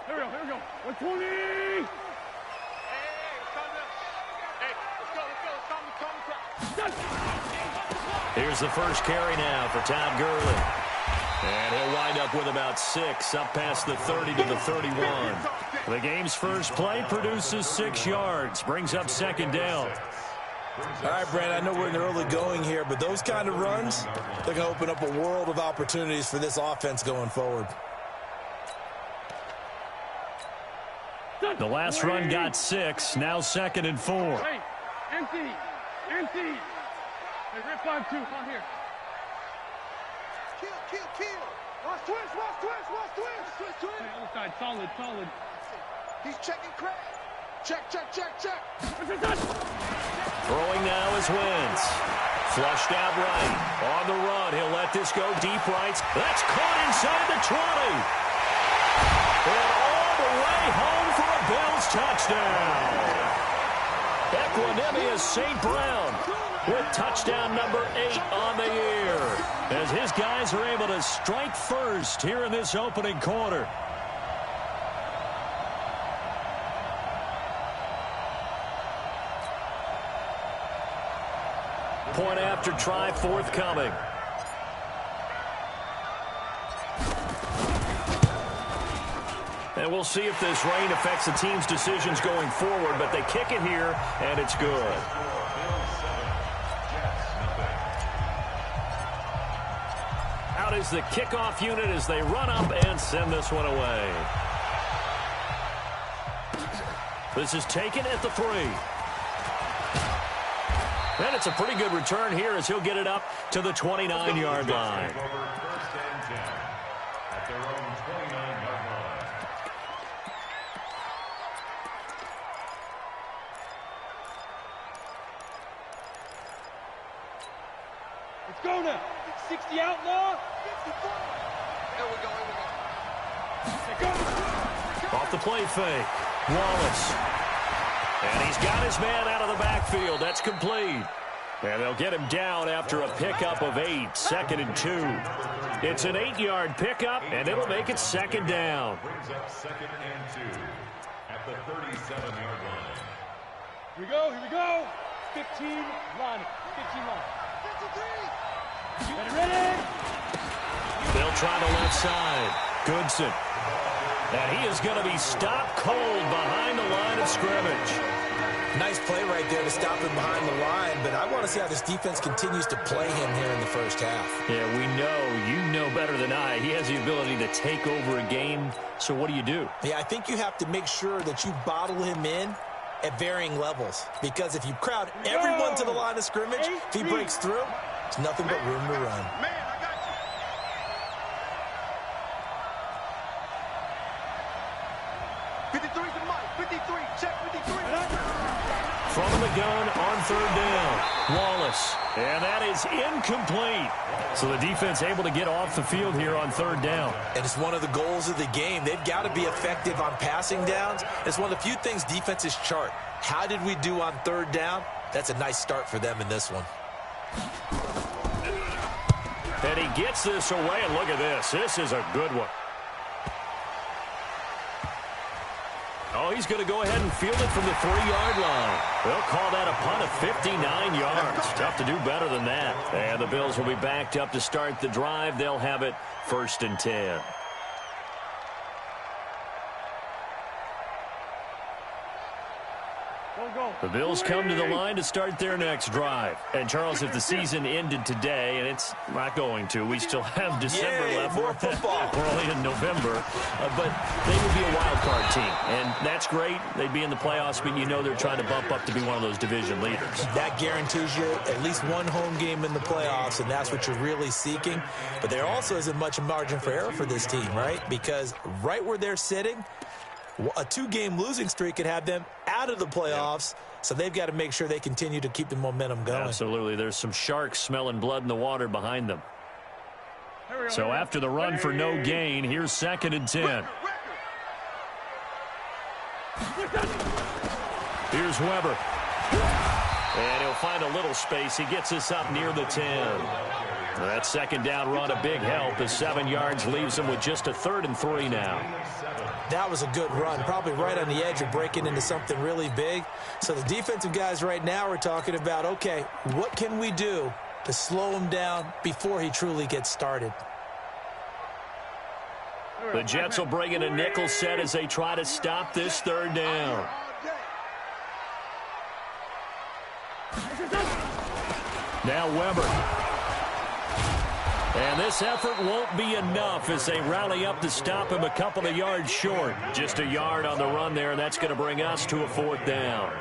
Here we go. 120. Here's the first carry now for Todd Gurley. And he'll wind up with about 6, up past the 30 to the 31. The game's first play produces 6 yards, brings up second down. All right, Brent, I know we're in the early going here, but those kind of runs, they're going to open up a world of opportunities for this offense going forward. The last run got 6, now 2nd and 4. Hey, empty. Hey, rip 5-2, on here. Kill. Watch twist. Hey, other side, solid. He's checking crack. Check. Throwing now is Wentz. Flushed out right. On the run, he'll let this go deep right. That's caught inside the 20. And all the way home for a Bills touchdown. Equanimous St. Brown with touchdown number 8 on the year, as his guys are able to strike first here in this opening quarter. Point after try forthcoming. And we'll see if this rain affects the team's decisions going forward, but they kick it here, and it's good. Out is the kickoff unit as they run up and send this one away. This is taken at the 3. And it's a pretty good return here as he'll get it up to the 29-yard line. Let's go now. 60 outlaw. Here we go. Off the play fake. Wallace. And he's got his man out of the backfield. That's complete. And they'll get him down after a pickup of 8, 2nd and 2. It's an 8-yard pickup, and it'll make it 2nd down. Brings up 2nd and 2 at the 37-yard line. Here we go. 15 line. 53. Ready. They'll try the left side. Goodson. And he is going to be stopped cold behind the line of scrimmage. Nice play right there to stop him behind the line, but I want to see how this defense continues to play him here in the first half. Yeah, we know, you know better than I, he has the ability to take over a game. So what do you do? Yeah, I think you have to make sure that you bottle him in at varying levels, because if you crowd everyone to the line of scrimmage, if he breaks through, it's nothing but room to run. From the gun on 3rd down. Wallace. And that is incomplete. So the defense able to get off the field here on 3rd down. And it's one of the goals of the game. They've got to be effective on passing downs. It's one of the few things defenses chart. How did we do on 3rd down? That's a nice start for them in this one. And he gets this away, and look at this. This is a good one. Oh, he's going to go ahead and field it from the 3-yard line. They'll call that a punt of 59 yards. Tough to do better than that. And the Bills will be backed up to start the drive. They'll have it 1st and 10. The Bills come to the line to start their next drive. And, Charles, if the season ended today, and it's not going to, we still have December left. More football. We're only in November. But they would be a wild card team. And that's great. They'd be in the playoffs, but you know they're trying to bump up to be one of those division leaders. That guarantees you at least one home game in the playoffs, and that's what you're really seeking. But there also isn't much margin for error for this team, right? Because right where they're sitting, a 2-game losing streak could have them out of the playoffs. So they've got to make sure they continue to keep the momentum going. Absolutely. There's some sharks smelling blood in the water behind them. So after the run for no gain, here's 2nd and 10. Here's Weber. And he'll find a little space. He gets us up near the 10. That second down run a big help as 7 yards leaves them with just a 3rd and 3 now. That was a good run, probably right on the edge of breaking into something really big. So the defensive guys right now are talking about, okay, what can we do to slow him down before he truly gets started? The Jets will bring in a nickel set as they try to stop this 3rd down. Now Weber. And this effort won't be enough as they rally up to stop him a couple of yards short. Just a yard on the run there, and that's going to bring us to a 4th down.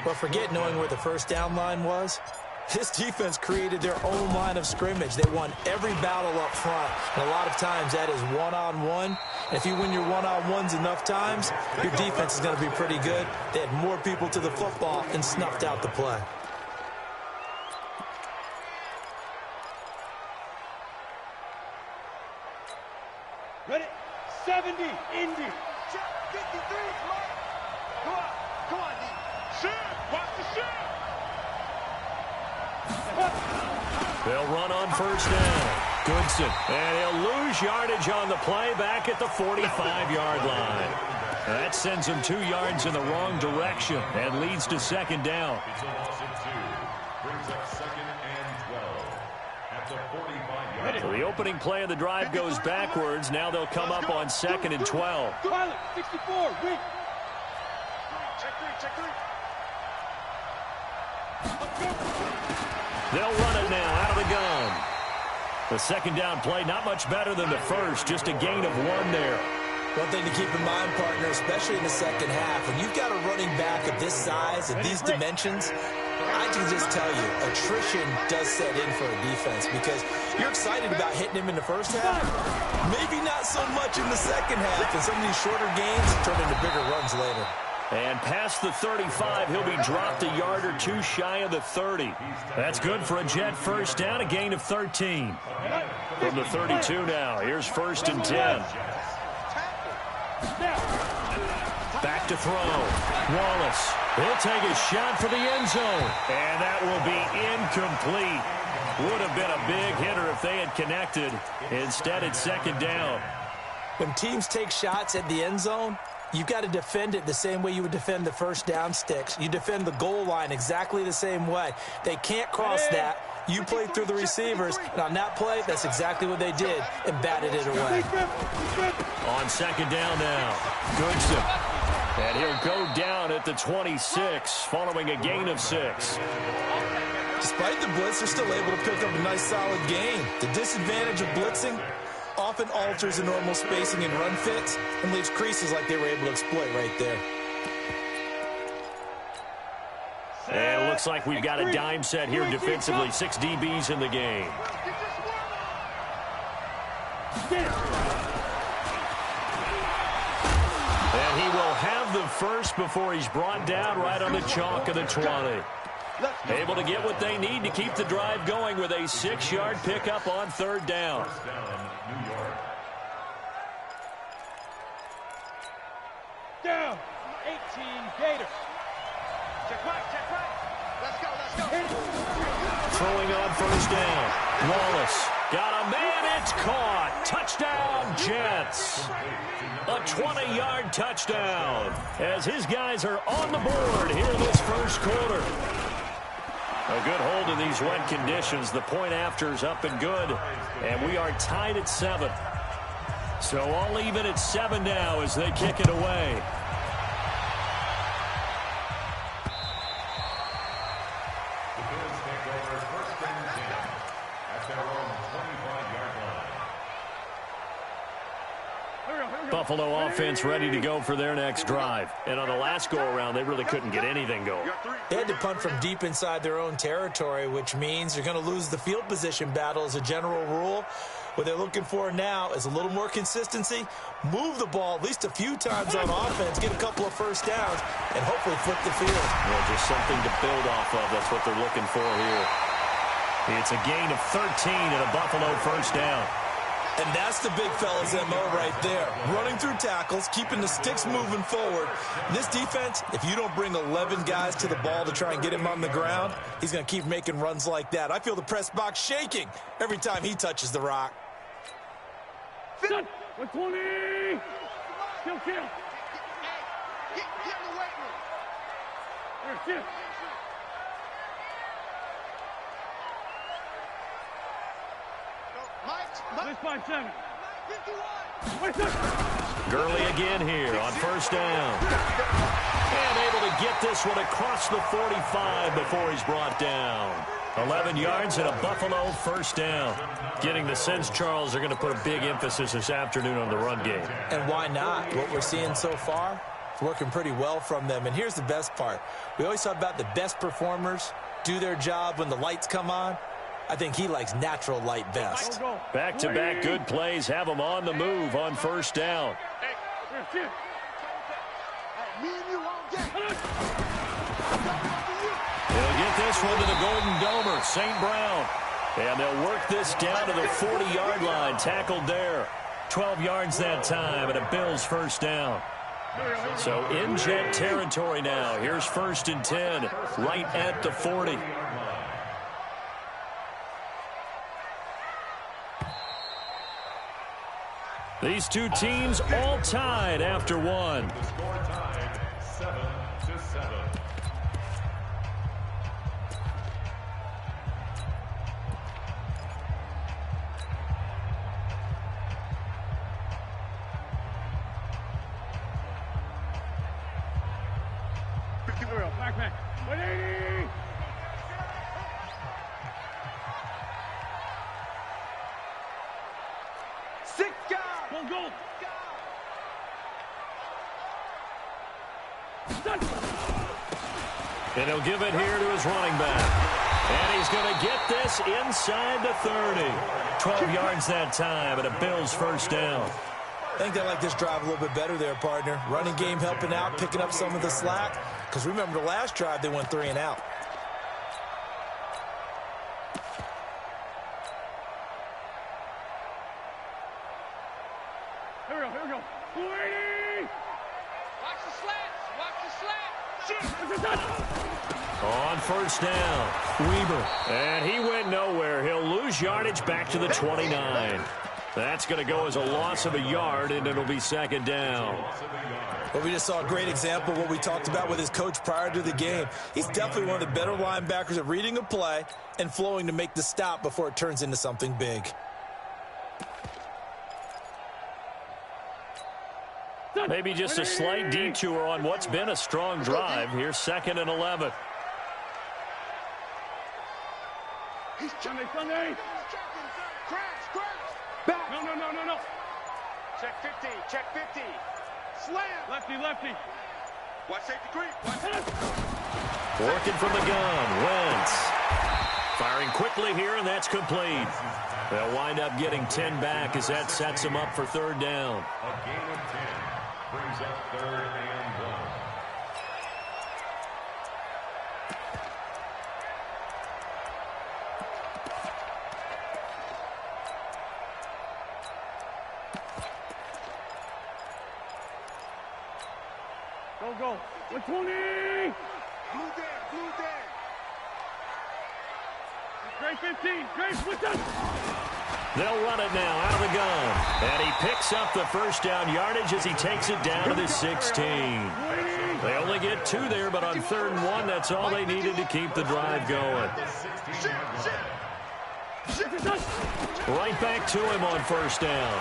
But forget knowing where the first down line was. This defense created their own line of scrimmage. They won every battle up front. And a lot of times that is one-on-one. If you win your one-on-ones enough times, your defense is going to be pretty good. They had more people to the football and snuffed out the play. Ready? 70, Indy. 53, Mike. Come on, D. Shoot. Watch the shoot. They'll run on 1st down. Goodson. And he'll lose yardage on the play back at the 45-yard line. That sends him 2 yards in the wrong direction and leads to 2nd down. It's a loss of 2. Brings up 2nd and 12 at the 45-yard So the opening play of the drive goes backwards. Now they'll come up on 2nd and 12. Pilot, 64, wait. Check 3. They'll run it now out of the gun. The 2nd down play, not much better than the first, just a gain of 1 there. One thing to keep in mind, partner, especially in the second half, when you've got a running back of this size and these dimensions, I can just tell you, attrition does set in for a defense because you're excited about hitting him in the first half. Maybe not so much in the second half, and some of these shorter gains turn into bigger runs later. And past the 35, he'll be dropped a yard or 2 shy of the 30. That's good for a Jet first down, a gain of 13. From the 32 now, here's 1st and 10. Back to throw. Wallace. He'll take a shot for the end zone. And that will be incomplete. Would have been a big hitter if they had connected. Instead, it's 2nd down. When teams take shots at the end zone, you've got to defend it the same way you would defend the first down sticks. You defend the goal line exactly the same way. They can't cross that. You play through the receivers, and on that play, that's exactly what they did and batted it away. On 2nd down now, Goodson. And he'll go down at the 26, following a gain of 6. Despite the blitz, they're still able to pick up a nice solid gain. The disadvantage of blitzing often alters the normal spacing and run fits and leaves creases like they were able to exploit right there. And it looks like we've got a dime set here defensively. 6 DBs in the game. And he will have the first before he's brought down right on the chalk of the 20. Able to get what they need to keep the drive going with a 6-yard pickup on 3rd down. Down, 18, Gators. Check right. Let's go. Throwing on 1st down. Wallace got a man. It's caught. Touchdown, Jets. A 20-yard touchdown as his guys are on the board here in this first quarter. A good hold in these wet conditions. The point after's up and good, and we are tied at 7. So all even at 7 now as they kick it away. The Bills take over 1st and 10 at their own 25-yard line. Buffalo offense ready to go for their next drive. And on the last go-around, they really couldn't get anything going. They had to punt from deep inside their own territory, which means they're going to lose the field position battle as a general rule. What they're looking for now is a little more consistency, move the ball at least a few times on offense, get a couple of first downs, and hopefully flip the field. Well, just something to build off of. That's what they're looking for here. It's a gain of 13 and a Buffalo first down. And that's the big fella's MO right there. Running through tackles, keeping the sticks moving forward. This defense, if you don't bring 11 guys to the ball to try and get him on the ground, he's going to keep making runs like that. I feel the press box shaking every time he touches the rock. Set. 120. Kill. Get in the weight room. Here, sit. This 5-7. 51. Gurley again here on first down. And able to get this one across the 45 before he's brought down. 11 yards and a Buffalo first down. Getting the sense, Charles, they're going to put a big emphasis this afternoon on the run game. And why not? What we're seeing so far, it's working pretty well from them. And here's the best part. We always talk about the best performers do their job when the lights come on. I think he likes natural light best. Back-to-back good plays have him on the move on first down. He'll get this one to the Golden Domer, St. Brown. And they'll work this down to the 40-yard line, tackled there. 12 yards that time, and a Bills first down. So in Jet territory now. Here's first and 10, right at the 40. These two teams all tied after one. The score tied 7-7. Back. 180. Six guys. Go. And he'll give it here to his running back. And he's going to get this inside the 30. 12 yards that time, and a Bills first down. I think they like this drive a little bit better there, partner. Running game helping out, picking up some of the slack. Because remember, the last drive, they went 3 and out. Here we go. 280. Watch the slats. On first down, Weber. And he went nowhere. He'll lose yardage back to the 29. That's going to go as a loss of a yard, and it'll be second down. Well, we just saw a great example of what we talked about with his coach prior to the game. He's definitely one of the better linebackers at reading a play and flowing to make the stop before it turns into something big. Maybe just a slight detour on what's been a strong drive. Here's second and 11. He's Sunday. Crash. Back. No. Check 50. Slam. Lefty. Watch safety creep. Working from the gun, Wentz. Firing quickly here, and that's complete. They'll wind up getting 10 back as that sets them up for third down. A gain of 10 brings up 3rd and 1. Go. 120. Blue there. Great 15. What's that? They'll run it now out of the gun. And he picks up the first down yardage as he takes it down to the 16. They only get 2 there, but on 3rd and 1, that's all they needed to keep the drive going. Right back to him on first down.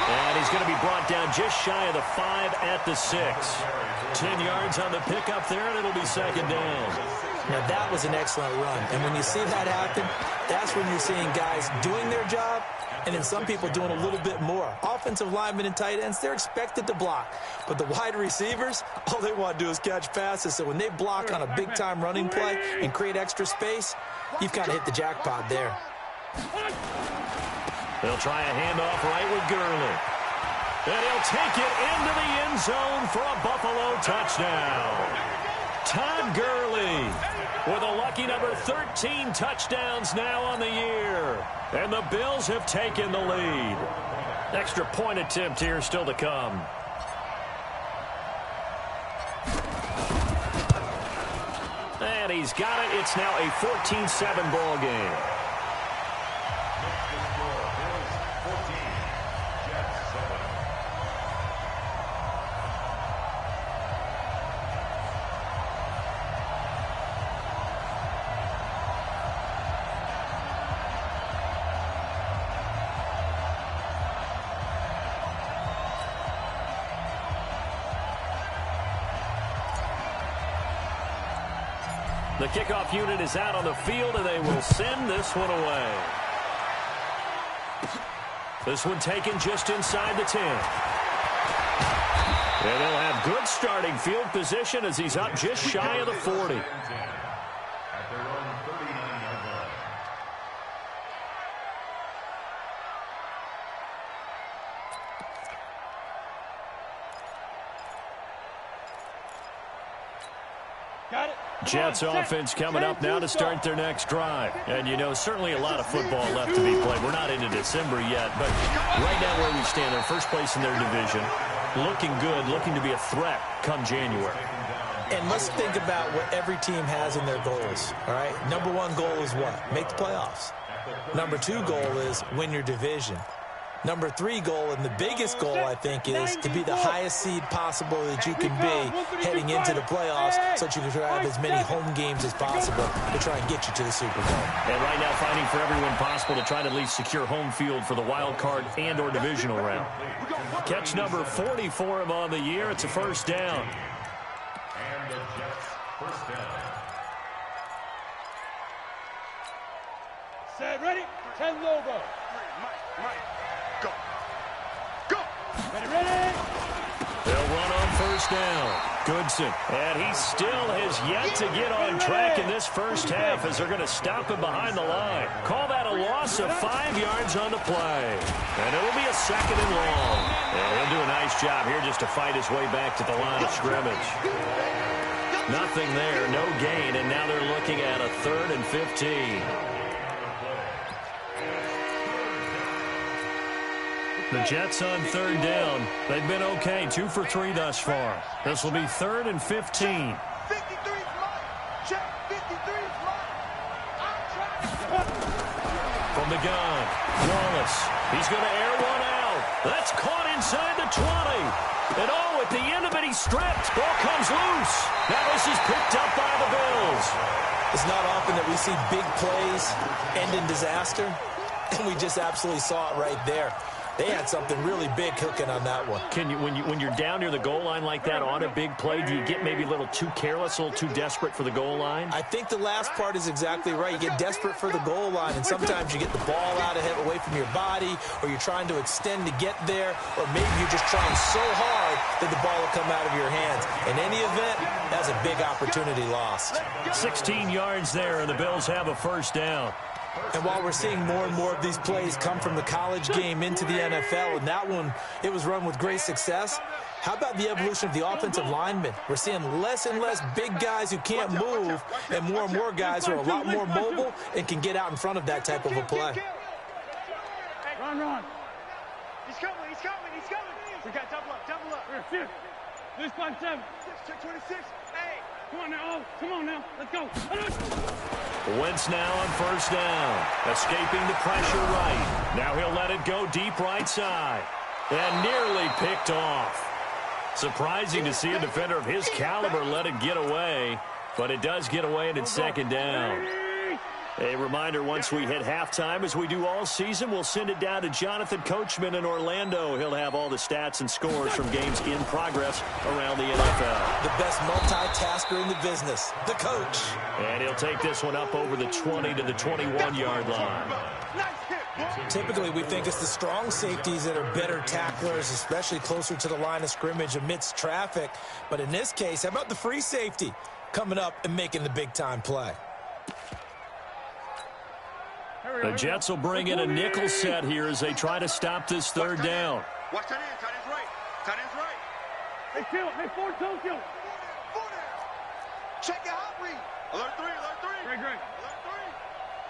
And he's going to be brought down just shy of the 5 at the 6. 10 yards on the pickup there, and it'll be second down. Now, that was an excellent run. And when you see that happen, that's when you're seeing guys doing their job and then some people doing a little bit more. Offensive linemen and tight ends, they're expected to block. But the wide receivers, all they want to do is catch passes. So when they block on a big-time running play and create extra space, you've kind of hit the jackpot there. They'll try a handoff right with Gurley. And he'll take it into the end zone for a Buffalo touchdown. Todd Gurley with a lucky number 13 touchdowns now on the year. And the Bills have taken the lead. Extra point attempt here still to come. And he's got it. It's now a 14-7 ball game. The kickoff unit is out on the field, and they will send this one away. This one taken just inside the 10. And they'll have good starting field position as he's up just shy of the 40. Jets offense coming up now to start their next drive. And, you know, certainly a lot of football left to be played. We're not into December yet, but right now where we stand, they're first place in their division, looking good, looking to be a threat come January. And let's think about what every team has in their goals, all right? Number one goal is what? Make the playoffs. Number two goal is win your division. Number three goal, and the biggest goal, I think, is to be the highest seed possible that you can be heading into the playoffs so that you can have as many home games as possible to try and get you to the Super Bowl. And right now fighting for everyone possible to try to at least secure home field for the wild card and or divisional round. Catch number 40 for him on the year. It's a first down. And the Jets first down. Set, ready? 10 Lobo. Mike. Go. Go. Ready. They'll run on first down. Goodson. And he still has yet to get on track in this first half as they're going to stop him behind the line. Call that a loss of 5 yards on the play. And it'll be a second and long. And he'll do a nice job here just to fight his way back to the line of scrimmage. Nothing there, no gain, and now they're looking at a 3rd and 15. The Jets on 3rd down. They've been okay, 2 for 3 thus far. This will be 3rd and 15. 53's mine. Check 53's mine. From the gun, Wallace. He's going to air one out. That's caught inside the 20. And oh, at the end of it, he's stripped. Ball comes loose. Now this is picked up by the Bills. It's not often that we see big plays end in disaster, and we just absolutely saw it right there. They had something really big cooking on that one. Can you, when you're down near the goal line like that on a big play, do you get maybe a little too careless, a little too desperate for the goal line? I think the last part is exactly right. You get desperate for the goal line, and sometimes you get the ball out ahead, away from your body, or you're trying to extend to get there, or maybe you're just trying so hard that the ball will come out of your hands. In any event, that's a big opportunity lost. 16 yards there, and the Bills have a first down. And while we're seeing more and more of these plays come from the college game into the NFL, and that one, it was run with great success, how about the evolution of the offensive linemen? We're seeing less and less big guys who can't move, and more guys who are a lot more mobile and can get out in front of that type of a play. Run. He's coming. We got double up. Here. This 5-7. Check 26. Hey. Come on now. Let's go. Wentz now on first down. Escaping the pressure right. Now he'll let it go deep right side. And nearly picked off. Surprising to see a defender of his caliber let it get away. But it does get away, and it's second down. A reminder, once we hit halftime, as we do all season, we'll send it down to Jonathan Coachman in Orlando. He'll have all the stats and scores from games in progress around the NFL. The best multitasker in the business, the coach. And he'll take this one up over the 20 to the 21-yard line. Typically, we think it's the strong safeties that are better tacklers, especially closer to the line of scrimmage amidst traffic. But in this case, how about the free safety coming up and making the big-time play? The Jets will bring in a nickel set here as they try to stop this third down. Watch tight end. Tight end's right. Hey, Phil. Hey, Ford, Tokyo. Check your hot read. Alert 3. Great. Alert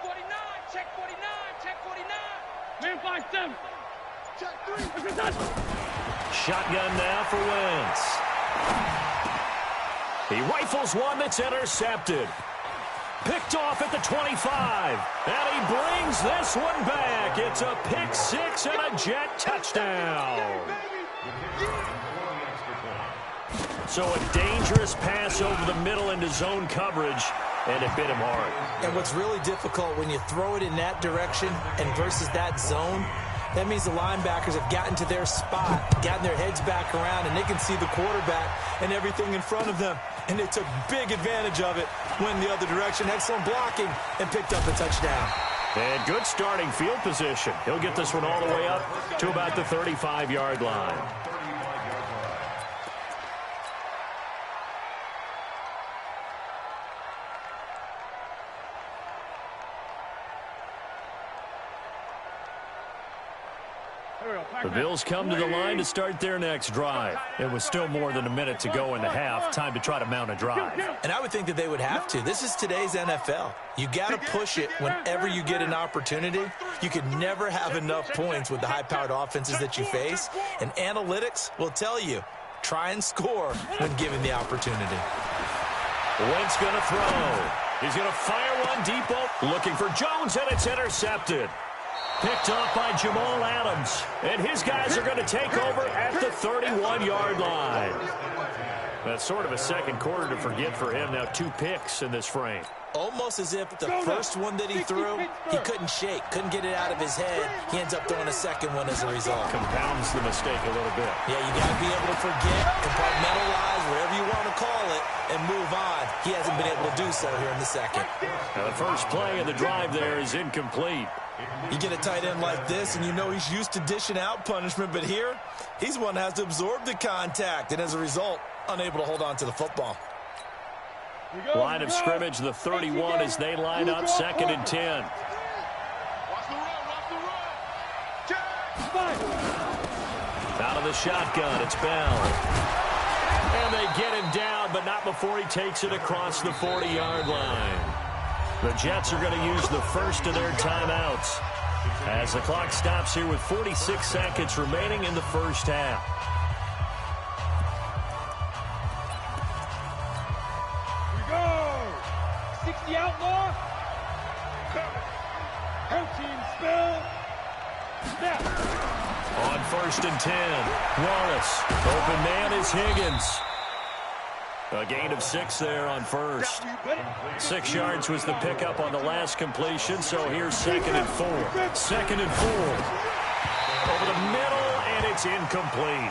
3. 49. Check 49. Man 5-7. Check 3. Shotgun now for Wentz. He rifles one that's intercepted. Picked off at the 25. And he brings this one back. It's a pick six and a Jet touchdown. So a dangerous pass over the middle into zone coverage, and it bit him hard. And what's really difficult when you throw it in that direction and versus that zone, that means the linebackers have gotten to their spot, gotten their heads back around, and they can see the quarterback and everything in front of them. And they took big advantage of it, went the other direction, excellent blocking, and picked up the touchdown. And good starting field position. He'll get this one all the way up to about the 35-yard line. The Bills come to the line to start their next drive. It was still more than a minute to go in the half. Time to try to mount a drive. And I would think that they would have to. This is today's NFL. You got to push it whenever you get an opportunity. You can never have enough points with the high-powered offenses that you face. And analytics will tell you, try and score when given the opportunity. Wentz going to throw. He's going to fire one deep, looking for Jones, and it's intercepted. Picked off by Jamal Adams. And his guys are going to take over at the 31-yard line. That's sort of a second quarter to forget for him. Now 2 picks in this frame. Almost as if the first one that he threw, he couldn't shake, couldn't get it out of his head. He ends up throwing a second one as a result. Compounds the mistake a little bit. Yeah, you got to be able to forget, compartmentalize, whatever you want to call it, and move on. He hasn't been able to do so here in the second. Now the first play of the drive there is incomplete. You get a tight end like this, and you know he's used to dishing out punishment, but here, he's one that has to absorb the contact, and as a result, unable to hold on to the football. Line of scrimmage, the 31 as they line up, 2nd and 10. Watch the run. Out of the shotgun, it's Bell. And they get him down, but not before he takes it across the 40-yard line. The Jets are going to use the first of their timeouts as the clock stops here with 46 seconds remaining in the first half. Here we go. 60 outlaw. Protein spill. Snap. On 1st and 10, Wallace. Open man is Higgins. A gain of 6 there on first. 6 yards was the pickup on the last completion, so here's 2nd and 4. 2nd and 4. Over the middle, and it's incomplete.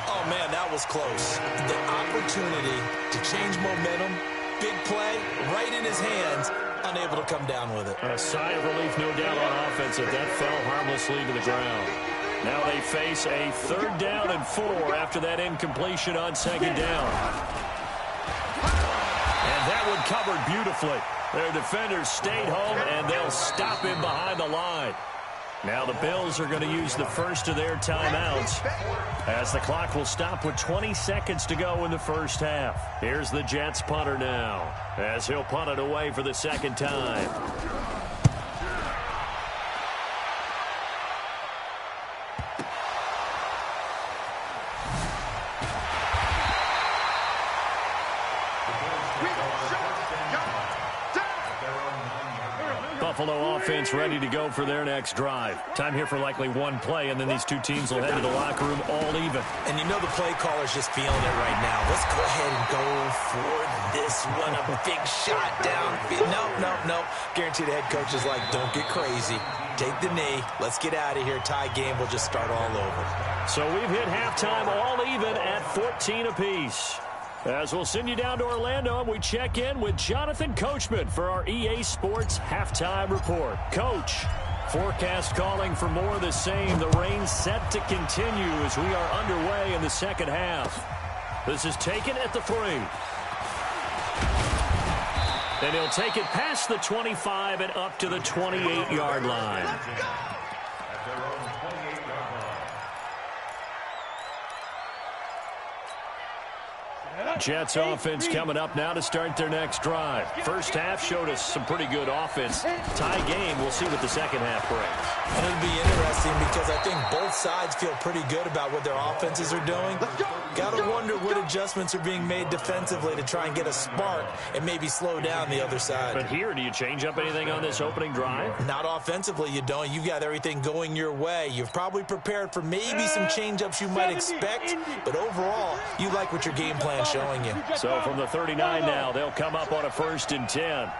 Oh, man, that was close. The opportunity to change momentum, big play, right in his hands, unable to come down with it. A sigh of relief, no doubt, on offense that fell harmlessly to the ground. Now they face a 3rd down and 4 after that incompletion on 2nd down. And that one covered beautifully. Their defenders stayed home, and they'll stop him behind the line. Now the Bills are going to use the first of their timeouts as the clock will stop with 20 seconds to go in the first half. Here's the Jets punter now as he'll punt it away for the 2nd time. Buffalo offense ready to go for their next drive. Time here for likely one play, and then these two teams will head to the locker room all even. And you know the play caller's just feeling it right now. Let's go ahead and go for this one. A big shot downfield. No. Guarantee the head coach is like, don't get crazy. Take the knee. Let's get out of here. Tie game. We'll just start all over. So we've hit halftime all even at 14 apiece. As we'll send you down to Orlando, and we check in with Jonathan Coachman for our EA Sports Halftime Report. Coach, forecast calling for more of the same. The rain set to continue as we are underway in the second half. This is taken at the 3. And he'll take it past the 25 and up to the 28-yard line. Jets offense coming up now to start their next drive. First half showed us some pretty good offense. Tie game. We'll see what the second half brings. And it'll be interesting because I think both sides feel pretty good about what their offenses are doing. Got to wonder what adjustments are being made defensively to try and get a spark and maybe slow down the other side. But here, do you change up anything on this opening drive? Not offensively, you don't. You've got everything going your way. You've probably prepared for maybe some change-ups you might expect, but overall, you like what your game plan's showing you. So from the 39 now, they'll come up on a 1st and 10.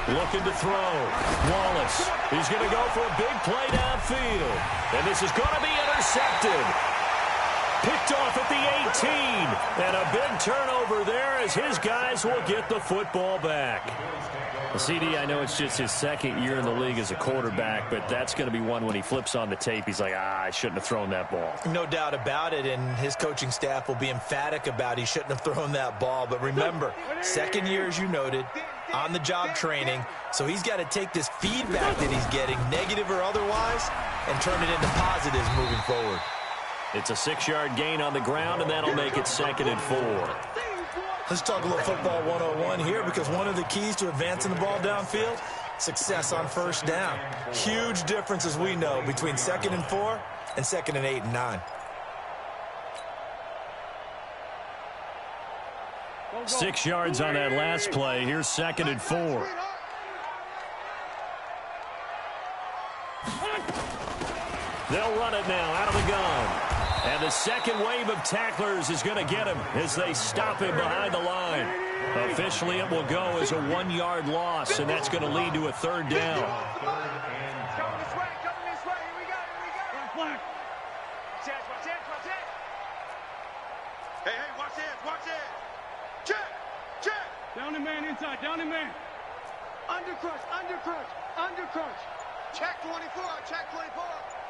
Looking to throw. Wallace. He's going to go for a big play downfield. And this is going to be intercepted. Picked off at the 18. And a big turnover there as his guys will get the football back. CD, I know it's just his second year in the league as a quarterback, but that's going to be one when he flips on the tape. He's like, I shouldn't have thrown that ball. No doubt about it, and his coaching staff will be emphatic about he shouldn't have thrown that ball. But remember, second year, as you noted, on-the-job training, so he's got to take this feedback that he's getting, negative or otherwise, and turn it into positives moving forward. It's a 6-yard gain on the ground, and that'll make it 2nd and 4. Let's talk a little football 101 here, because one of the keys to advancing the ball downfield, success on first down. Huge difference, as we know, between 2nd and 4 and 2nd and 8 and 9. 6 yards on that last play. Here's 2nd and 4. They'll run it now out of the gun. And the second wave of tacklers is going to get him as they stop him behind the line. Officially, it will go as a 1-yard loss, and that's going to lead to a 3rd down. Come this way, here we go. Flag. Watch it. Hey, watch it. Check. Down the man inside, down the man. Under crunch. Check 24.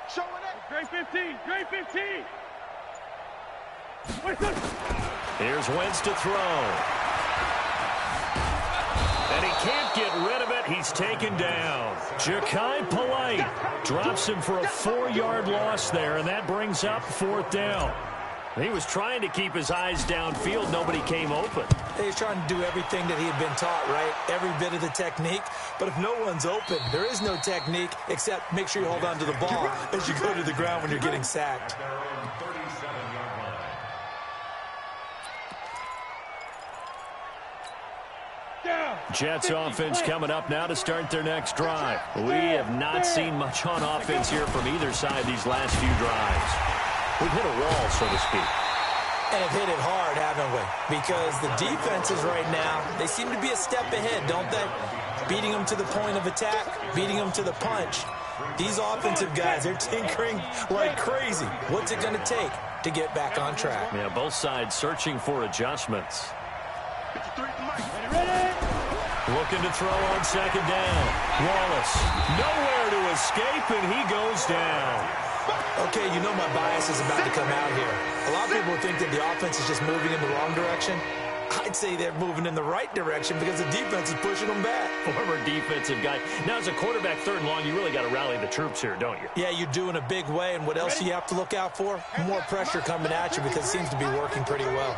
Showing it. Great 15. Here's Wentz to throw. And he can't get rid of it. He's taken down. Ja'Kai Polite drops him for a 4-yard loss there, and that brings up 4th down. He was trying to keep his eyes downfield. Nobody came open. He's trying to do everything that he had been taught, right? Every bit of the technique. But if no one's open, there is no technique except make sure you hold on to the ball as you go to the ground when you're getting sacked. Jets offense coming up now to start their next drive. We have not seen much on offense here from either side these last few drives. We've hit a wall, so to speak. And have hit it hard, haven't we? Because the defenses right now, they seem to be a step ahead, don't they? Beating them to the point of attack, beating them to the punch. These offensive guys, they're tinkering like crazy. What's it going to take to get back on track? Yeah, both sides searching for adjustments. Looking to throw on 2nd down. Wallace, nowhere to escape, and he goes down. Okay, you know my bias is about to come out here. A lot of people think that the offense is just moving in the wrong direction. I'd say they're moving in the right direction because the defense is pushing them back. Former defensive guy. Now, as a quarterback 3rd and long, you really got to rally the troops here, don't you? Yeah, you do in a big way. And what else do you have to look out for? More pressure coming at you because it seems to be working pretty well.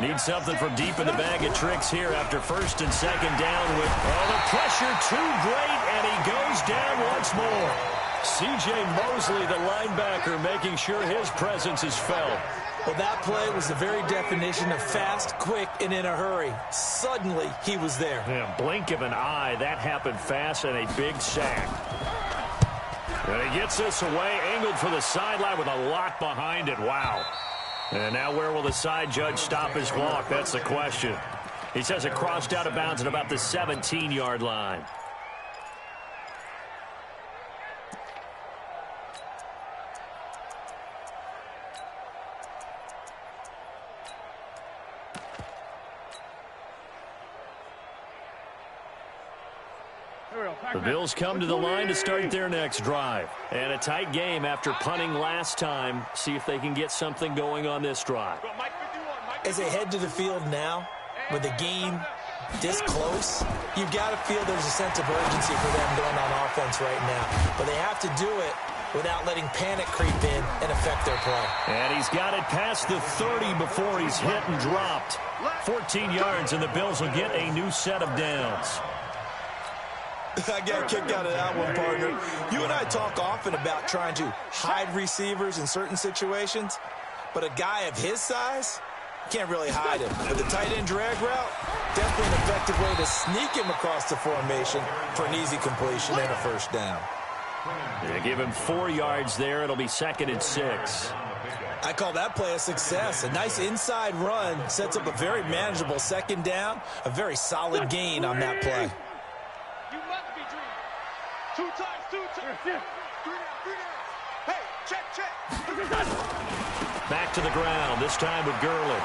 Need something from deep in the bag of tricks here after 1st and 2nd down with, the pressure too great, and he goes down once more. C.J. Mosley, the linebacker, making sure his presence is felt. Well, that play was the very definition of fast, quick, and in a hurry. Suddenly, he was there. Yeah, blink of an eye. That happened fast and a big sack. And he gets this away, angled for the sideline with a lot behind it. Wow. And now where will the side judge stop his walk? That's the question. He says it crossed out of bounds at about the 17-yard line. The Bills come to the line to start their next drive. And a tight game after punting last time. See if they can get something going on this drive. As they head to the field now, with the game this close, you've got to feel there's a sense of urgency for them going on offense right now. But they have to do it without letting panic creep in and affect their play. And he's got it past the 30 before he's hit and dropped. 14 yards, and the Bills will get a new set of downs. I got kicked out of that one, partner. You and I talk often about trying to hide receivers in certain situations, but a guy of his size can't really hide him. But the tight end drag route, definitely an effective way to sneak him across the formation for an easy completion and a first down. They give him 4 yards there. It'll be 2nd and 6. I call that play a success. A nice inside run sets up a very manageable second down, a very solid gain on that play. You must be dreaming. 2 times, 2 times. 3 down. Hey, check. Back to the ground, this time with Gurley.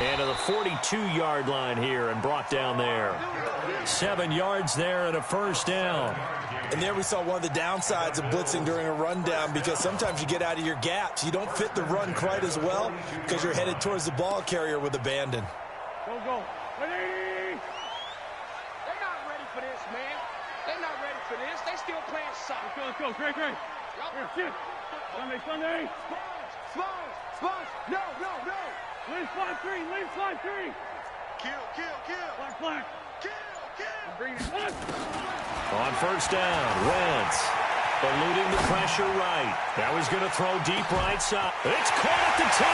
And to the 42-yard line here and brought down there. 7 yards there and a first down. And there we saw one of the downsides of blitzing during a rundown, because sometimes you get out of your gaps. You don't fit the run quite as well because you're headed towards the ball carrier with abandon. Go. Ready! They're not ready for this, man. They're not ready for this. They still playing soccer. Let's go. Great. Here, sit. Sunday. Smalls. No. Leave flat 3. Kill. Black. Kill. Bring it. One. On first down, Wentz eluding the pressure right. Now he's going to throw deep right side. It's caught at the 10.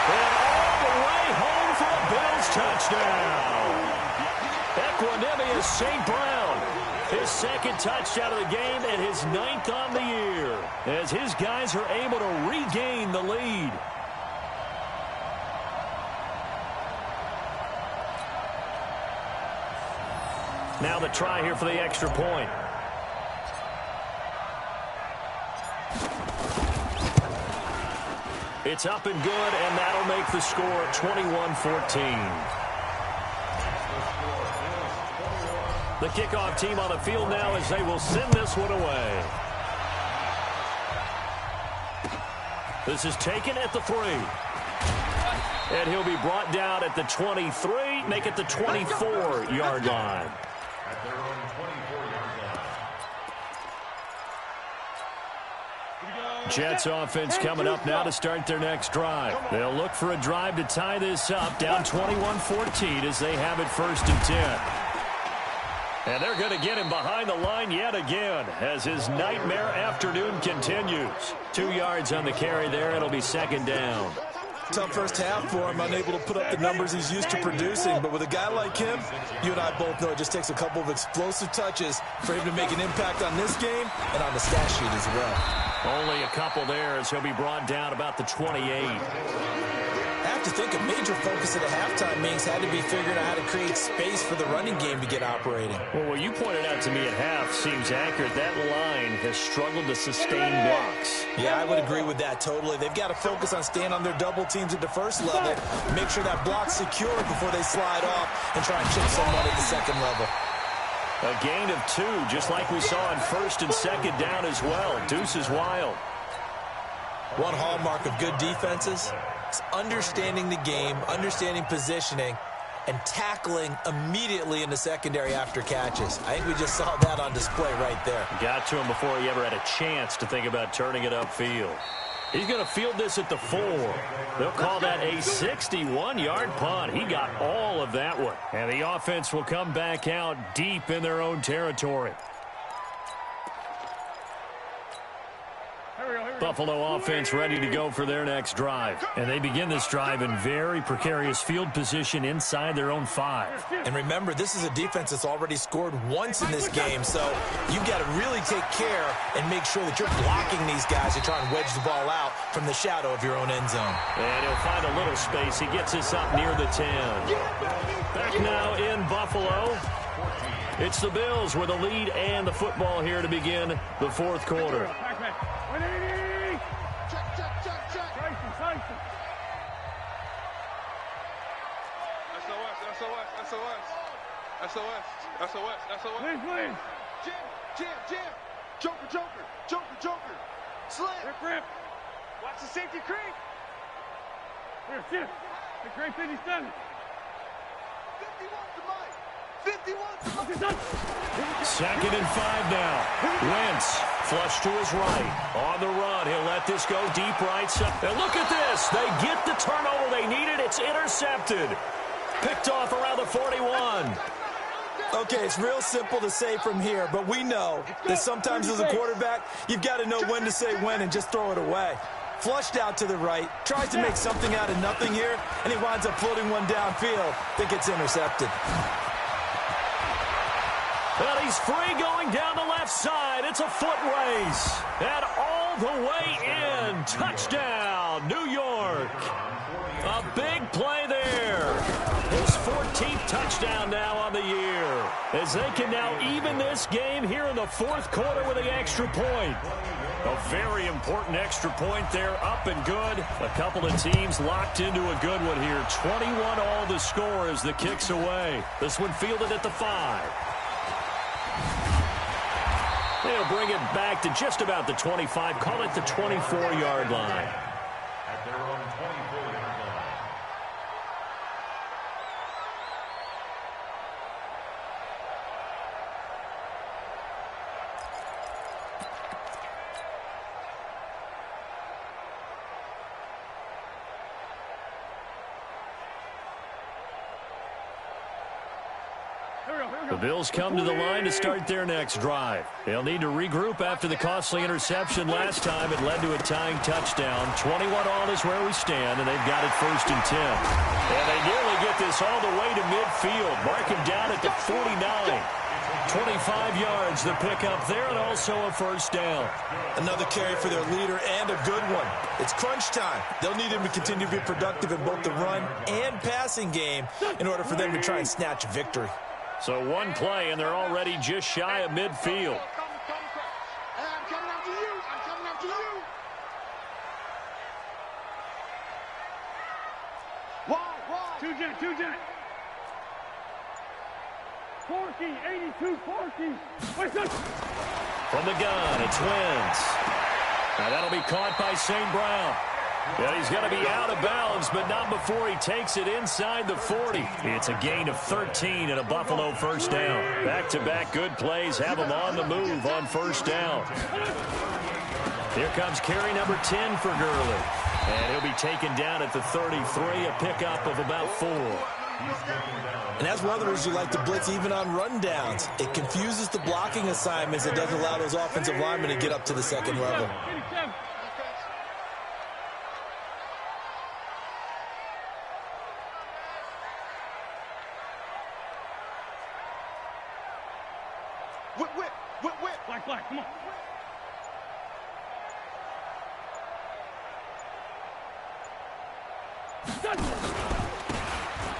And all the way home for a Bills touchdown. Equanimous St. Brown. His 2nd touchdown of the game and his 9th on the year, as his guys are able to regain the lead. Now the try here for the extra point. It's up and good, and that'll make the score 21-14. The kickoff team on the field now as they will send this one away. This is taken at the 3. And he'll be brought down at the 23, make it the 24-yard line. At their own 24-yard line. Jets offense coming up now to start their next drive. They'll look for a drive to tie this up, down 21-14 as they have it 1st and 10. And they're going to get him behind the line yet again as his nightmare afternoon continues. 2 yards on the carry there. It'll be 2nd down. Tough first half for him, unable to put up the numbers he's used to producing. But with a guy like him, you and I both know it just takes a couple of explosive touches for him to make an impact on this game and on the stat sheet as well. Only a couple there as he'll be brought down about the 28. I have to think a major focus at a halftime means had to be figuring out how to create space for the running game to get operating. Well, what you pointed out to me at half seems accurate. That line has struggled to sustain blocks. Yeah, I would agree with that totally. They've got to focus on staying on their double teams at the first level, make sure that block's secure before they slide off and try and chip someone at the second level. A gain of 2, just like we saw in 1st and 2nd down as well. Deuce is wild. One hallmark of good defenses is understanding the game, understanding positioning, and tackling immediately in the secondary after catches. I think we just saw that on display right there. Got to him before he ever had a chance to think about turning it upfield. He's going to field this at the 4. They'll call that a 61-yard punt. He got all of that one. And the offense will come back out deep in their own territory. Buffalo offense ready to go for their next drive. And they begin this drive in very precarious field position inside their own 5. And remember, this is a defense that's already scored once in this game, so you've got to really take care and make sure that you're blocking these guys to try and wedge the ball out from the shadow of your own end zone. And he'll find a little space. He gets this up near the 10. Back now in Buffalo. It's the Bills with a lead and the football here to begin the 4th quarter. SOS. Win. Jam. Joker. Slip. Rip. Watch the safety creep. Here, sit. The great 57. Second and 5 now. Wentz, flush to his right. On the run, he'll let this go deep right side. And look at this. They get the turnover they needed. It's intercepted. Picked off around the 41. Okay, it's real simple to say from here, but we know that sometimes as a quarterback, you've got to know when to say when and just throw it away. Flushed out to the right, tries to make something out of nothing here, and he winds up floating one downfield that gets intercepted. And he's free going down the left side. It's a foot race. And all the way in. Touchdown, New York. A big play there. His 14th touchdown now on the year. As they can now even this game here in the fourth quarter with an extra point. A very important extra point there, up and good. A couple of teams locked into a good one here. 21 all the score as the kick's away. This one fielded at the 5. They'll bring it back to just about the 25. Call it the 24-yard line. At their own 24-yard line. The Bills come to the line to start their next drive. They'll need to regroup after the costly interception last time. It led to a tying touchdown. 21 all is where we stand, and they've got it 1st and 10. And they nearly get this all the way to midfield. Mark him down at the 49. 25 yards the pickup there, and also a 1st down. Another carry for their leader and a good one. It's crunch time. They'll need him to continue to be productive in both the run and passing game in order for them to try and snatch a victory. So one play, and they're already just shy of midfield. I'm coming after you. I'm coming after you. Why? Two jet. 40, 82, 40. From the gun, it's Wentz. Now that'll be caught by St. Brown. And he's going to be out of bounds, but not before he takes it inside the 40. It's a gain of 13 and a Buffalo 1st down. Back-to-back good plays have him on the move on 1st down. Here comes carry number 10 for Gurley. And he'll be taken down at the 33, a pickup of about 4. And that's one of the reasons you like to blitz even on rundowns. It confuses the blocking assignments. It doesn't allow those offensive linemen to get up to the second level. Whip. Black, come on.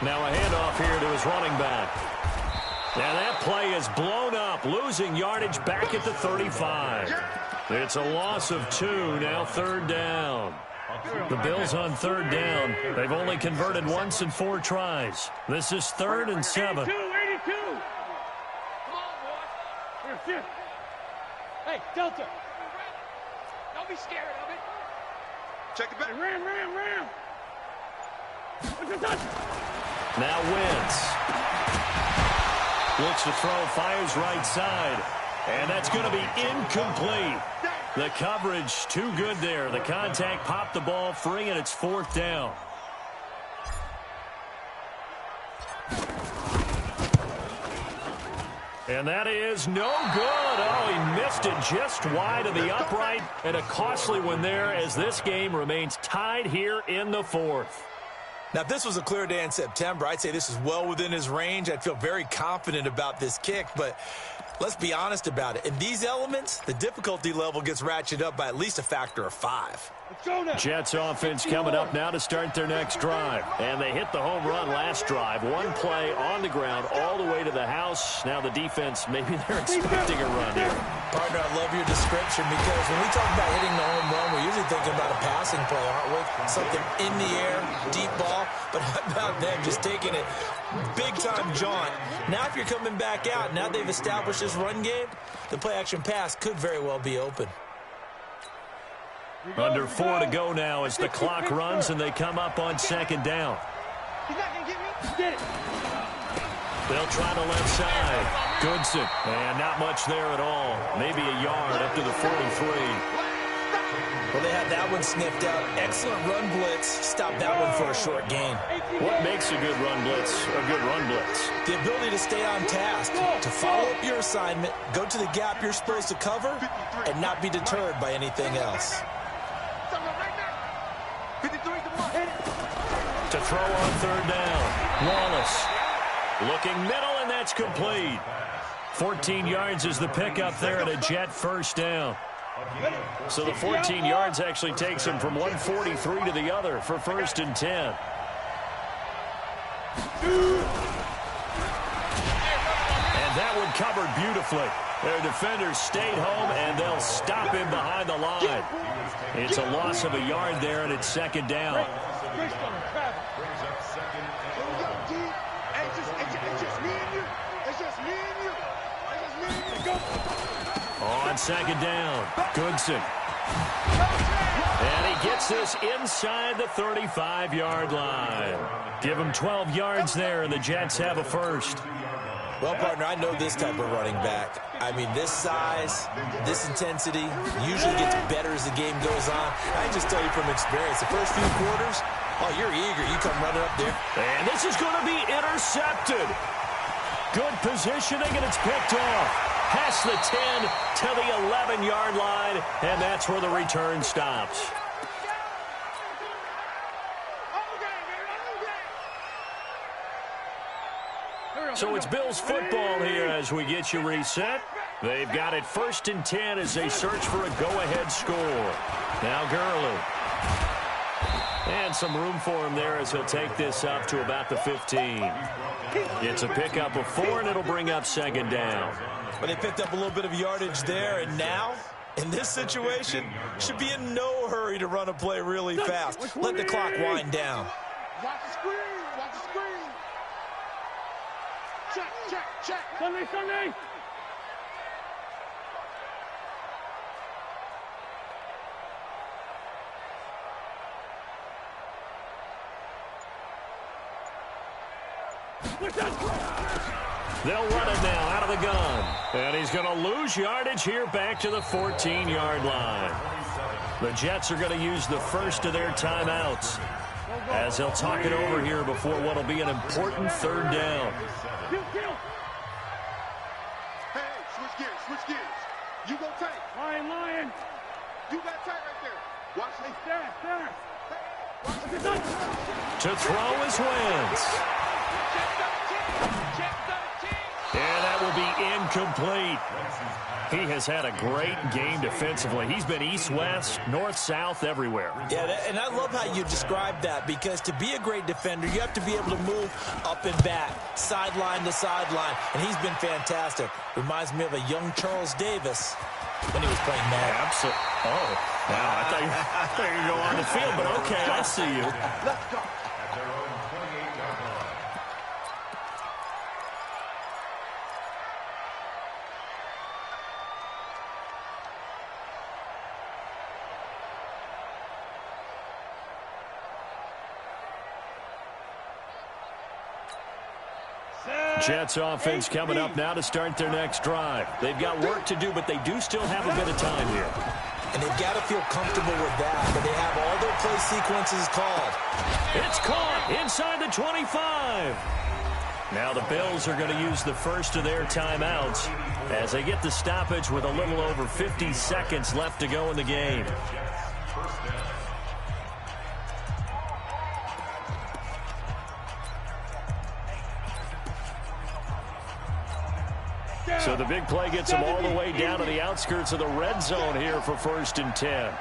Now a handoff here to his running back. And that play is blown up, losing yardage back at the 35. It's a loss of 2, now 3rd down. The Bills on 3rd down. They've only converted once in 4 tries. This is 3rd and 7. 82. Come on, boy. Hey, Delta. Don't be scared of it. Check it back. Hey, ram. Now Wentz. Looks to throw, fires right side. And that's going to be incomplete. The coverage too good there. The contact popped the ball free, and it's 4th down. And that is no good. Oh, he missed it just wide of the upright. And a costly one there as this game remains tied here in the 4th. Now, if this was a clear day in September, I'd say this is well within his range. I'd feel very confident about this kick, but let's be honest about it. In these elements, the difficulty level gets ratcheted up by at least a factor of 5. Jets offense coming up now to start their next drive. And they hit the home run last drive. One play on the ground all the way to the house. Now the defense, maybe they're expecting a run here. Partner, I love your description because when we talk about hitting the home run, we're usually thinking about a passing play, aren't we? Something in the air, deep ball. But how about them just taking it big-time jaunt? Now if you're coming back out, now they've established this run game, the play-action pass could very well be open. Under 4 to go now as the clock runs and they come up on 2nd down. He's not going to get me. Get it. They'll try the left side. Goodson. And not much there at all. Maybe a yard up to the 43. Well, they had that one sniffed out. Excellent run blitz. Stop that one for a short gain. What makes a good run blitz a good run blitz? The ability to stay on task, to follow up your assignment, go to the gap you're supposed to cover, and not be deterred by anything else. To throw on third down. Wallace looking middle, and that's complete. 14 yards is the pickup there and a Jet first down. So the 14 yards actually takes him from 143 to the other for 1st and 10. And that one covered beautifully. Their defenders stayed home, and they'll stop him behind the line. It's a loss of a yard there, and it's 2nd down. On 2nd down, Goodson. And he gets this inside the 35-yard line. Give him 12 yards there, and the Jets have a first. Well, partner, I know this type of running back. I mean, this size, this intensity usually gets better as the game goes on. I just tell you from experience, the first few quarters, oh, you're eager. You come running up there. And this is going to be intercepted. Good positioning, and it's picked off. Past the 10 to the 11-yard line, and that's where the return stops. So it's Bills football here as we get you reset. They've got it 1st and 10 as they search for a go-ahead score. Now Gurley. And some room for him there as he'll take this up to about the 15. It's a pickup of 4, and it'll bring up 2nd down. But they picked up a little bit of yardage there, and now, in this situation, should be in no hurry to run a play really fast. Let the clock wind down. Watch the screen. Watch the screen. Check, check, check. Sunday. They'll run it now out of the gun. And he's going to lose yardage here back to the 14-yard line. The Jets are going to use the first of their timeouts as they'll talk it over here before what will be an important 3rd down. Hey, switch gears. You go tight. Lion. You got tight right there. Watch me. Center. To throw is Wentz. And that will be incomplete. He has had a great game defensively. He's been east-west, north-south, everywhere. Yeah, and I love how you described that, because to be a great defender, you have to be able to move up and back, sideline to sideline, and he's been fantastic. Reminds me of a young Charles Davis when he was playing Madden. Absolutely. Oh, wow, I thought you were going to go on the field, but okay, I see you. Let's go. Jets offense coming up now to start their next drive. They've got work to do, but they do still have a bit of time here. And they've got to feel comfortable with that, but they have all their play sequences called. It's caught inside the 25. Now the Bills are going to use the first of their timeouts as they get the stoppage with a little over 50 seconds left to go in the game. So the big play gets him all the way down to the outskirts of the red zone here for 1st and 10.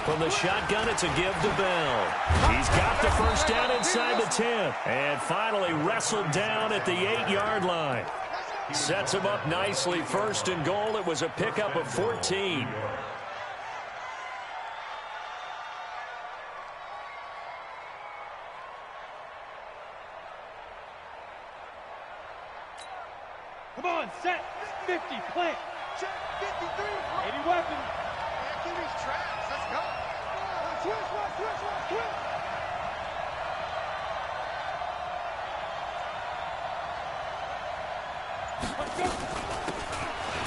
From the shotgun, it's a give to Bell. He's got the first down inside the 10. And finally wrestled down at the 8-yard line. Sets him up nicely. 1st and goal. It was a pickup of 14. Come on, set. 50, plant. Check 53. 80 weapons. Man, give these traps. Let's go. Switch.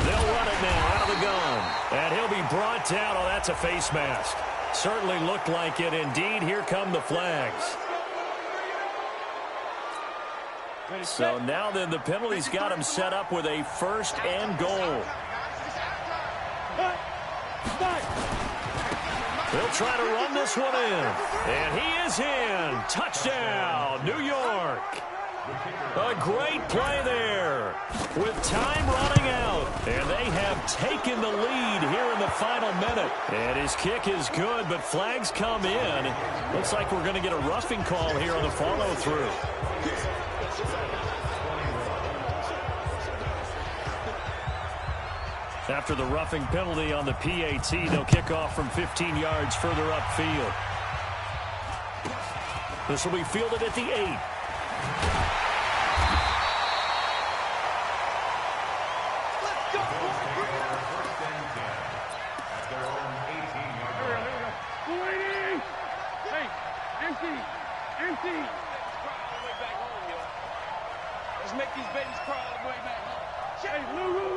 They'll run it now out of the gun. And he'll be brought down. Oh, that's a face mask. Certainly looked like it. Indeed, here come the flags. So now then the penalty's got him set up with a first and goal. They'll try to run this one in. And he is in. Touchdown, New York. A great play there with time running out. And they have taken the lead here in the final minute. And his kick is good, but flags come in. Looks like we're going to get a roughing call here on the follow-through. After the roughing penalty on the PAT, they'll kick off from 15 yards further upfield. This will be fielded at the 8. Empty. Let's make these babies crawl all the way back home. Hey, Lou.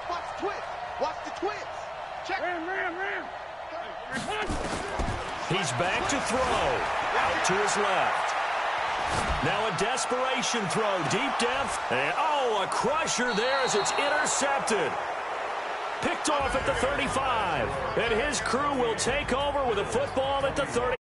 Watch the twist. Watch the twist. Check. Ram. He's back to throw. Out to his left. Now a desperation throw. Deep depth. And, a crusher there as it's intercepted. Picked off at the 35. And his crew will take over with a football at the 30.